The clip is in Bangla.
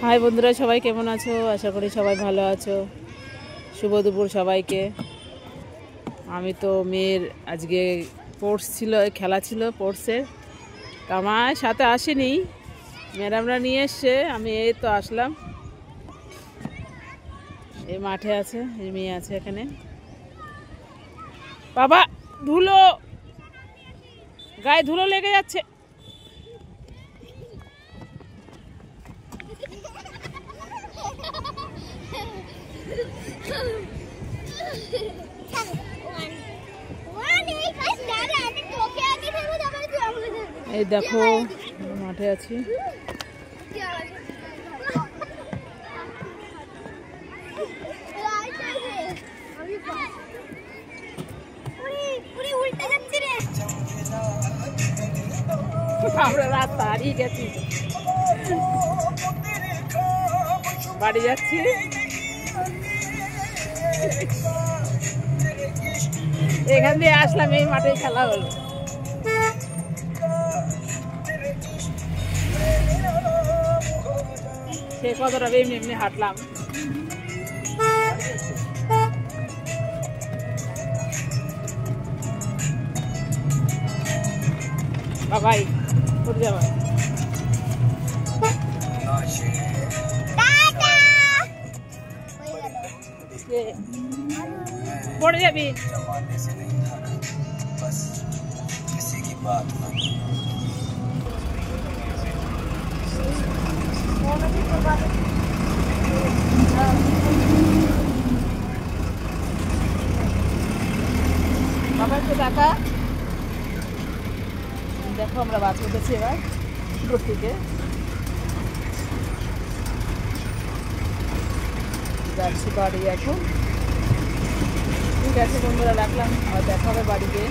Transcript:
হাই বন্ধুরা, সবাই কেমন আছো? আশা করি সবাই ভালো আছো। শুভ দুপুর সবাইকে। আমি তো মেয়ের আজকে স্পোর্টস ছিল, খেলা ছিল স্পোর্টসের। আমার সাথে আসেনি, ম্যাডামরা নিয়ে এসছে। আমি এই তো আসলাম, এই মাঠে আছে, এই মেয়ে আছে এখানে। বাবা, ধুলো, গায়ে ধুলো লেগে যাচ্ছে। এই দেখো মাঠে আছি। আমরা রাস্তা হারিয়ে গেছি, বাড়ি যাচ্ছি। এখান দিয়ে আসলাম, এই মাঠে খেলা হলো। সে কতটা এমনি এমনি হাঁটলাম। বাবাই পড়ে যাবা, পড়ে যাবি। বাবা একটু টাকা দেখো, আমরা বাস উঠেছি এবার উপর থেকে। যাচ্ছি বাড়ি এখন। ঠিক আছে বন্ধুরা, রাখলাম, আবার দেখা হবে বাড়িতে।